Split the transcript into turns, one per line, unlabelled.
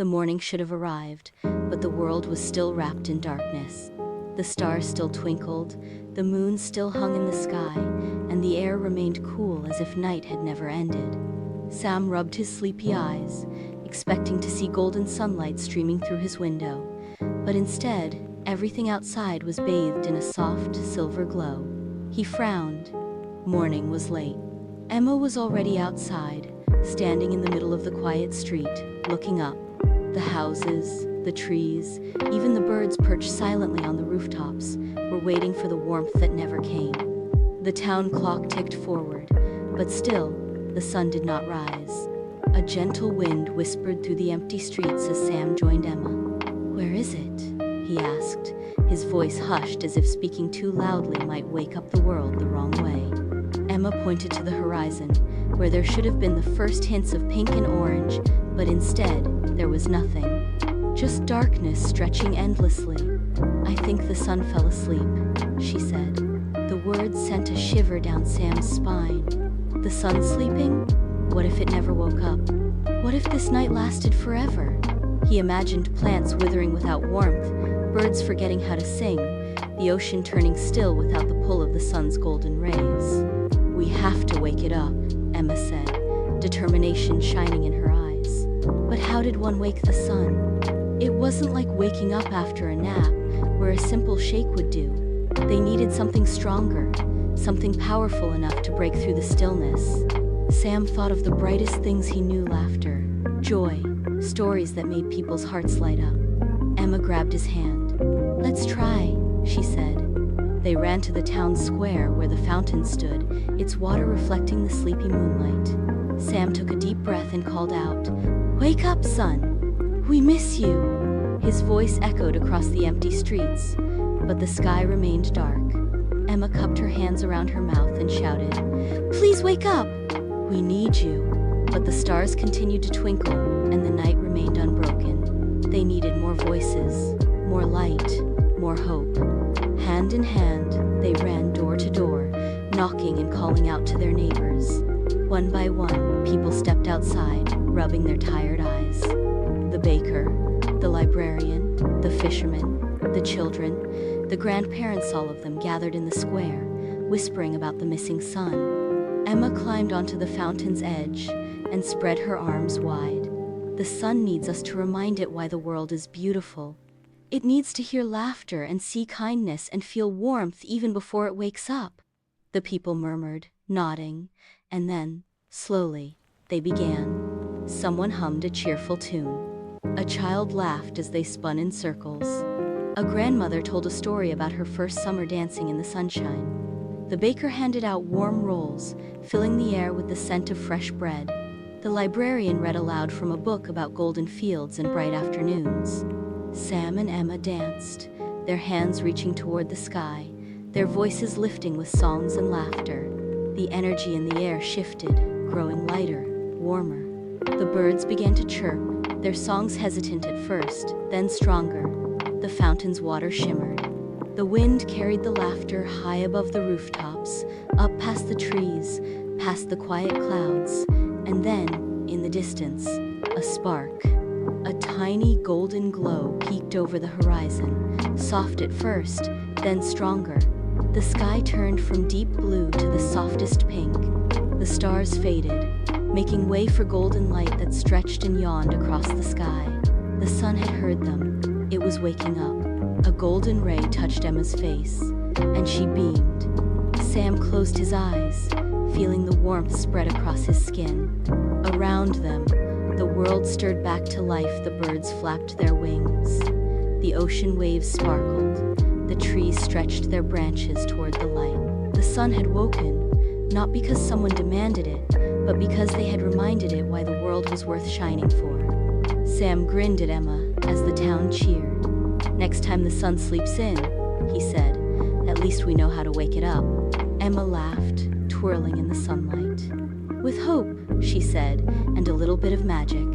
The morning should have arrived, but the world was still wrapped in darkness. The stars still twinkled, the moon still hung in the sky, and the air remained cool as if night had never ended. Sam rubbed his sleepy eyes, expecting to see golden sunlight streaming through his window, but instead, everything outside was bathed in a soft, silver glow. He frowned. Morning was late. Emma was already outside, standing in the middle of the quiet street, looking up. The houses, the trees, even the birds perched silently on the rooftops, were waiting for the warmth that never came. The town clock ticked forward, but still, the sun did not rise. A gentle wind whispered through the empty streets as Sam joined Emma. "Where is it?" he asked, his voice hushed as if speaking too loudly might wake up the world the wrong way. Emma pointed to the horizon, where there should have been the first hints of pink and orange, but instead, there was nothing. Just darkness stretching endlessly. "I think the sun fell asleep," she said. The words sent a shiver down Sam's spine. The sun sleeping? What if it never woke up? What if this night lasted forever? He imagined plants withering without warmth, birds forgetting how to sing, the ocean turning still without the pull of the sun's golden rays. "We have to wake it up," Emma said, determination shining in her eyes. But how did one wake the sun? It wasn't like waking up after a nap, where a simple shake would do. They needed something stronger, something powerful enough to break through the stillness. Sam thought of the brightest things he knew: laughter, joy, stories that made people's hearts light up. Emma grabbed his hand. "Let's try," she said. They ran to the town square where the fountain stood, its water reflecting the sleepy moonlight. Sam took a deep breath and called out, "Wake up, son! We miss you!" His voice echoed across the empty streets, but the sky remained dark. Emma cupped her hands around her mouth and shouted, "Please wake up! We need you!" But the stars continued to twinkle, and the night remained unbroken. They needed more voices, more light, more hope. Hand in hand, they ran door to door, knocking and calling out to their neighbors. One by one, people stepped outside, rubbing their tired eyes. The baker, the librarian, the fisherman, the children, the grandparents, all of them gathered in the square, whispering about the missing sun. Emma climbed onto the fountain's edge and spread her arms wide. The sun needs us to remind it why the world is beautiful. It needs to hear laughter and see kindness and feel warmth even before it wakes up. The people murmured, nodding, and then, slowly, they began. Someone hummed a cheerful tune. A child laughed as they spun in circles. A grandmother told a story about her first summer dancing in the sunshine. The baker handed out warm rolls, filling the air with the scent of fresh bread. The librarian read aloud from a book about golden fields and bright afternoons. Sam and Emma danced, their hands reaching toward the sky, their voices lifting with songs and laughter. The energy in the air shifted, growing lighter, warmer. The birds began to chirp, their songs hesitant at first, then stronger. The fountain's water shimmered. The wind carried the laughter high above the rooftops, up past the trees, past the quiet clouds, and then, in the distance, a spark. A tiny golden glow peeked over the horizon, soft at first, then stronger. The sky turned from deep blue to the softest pink. The stars faded, making way for golden light that stretched and yawned across the sky. The sun had heard them. It was waking up. A golden ray touched Emma's face, and she beamed. Sam closed his eyes, feeling the warmth spread across his skin. Around them, the world stirred back to life. The birds flapped their wings. The ocean waves sparkled. The trees stretched their branches toward the light. The sun had woken, not because someone demanded it, but because they had reminded it why the world was worth shining for. Sam grinned at Emma as the town cheered. "Next time the sun sleeps in," he said, "at least we know how to wake it up." Emma laughed, twirling in the sunlight. "With hope," she said, "and a little bit of magic."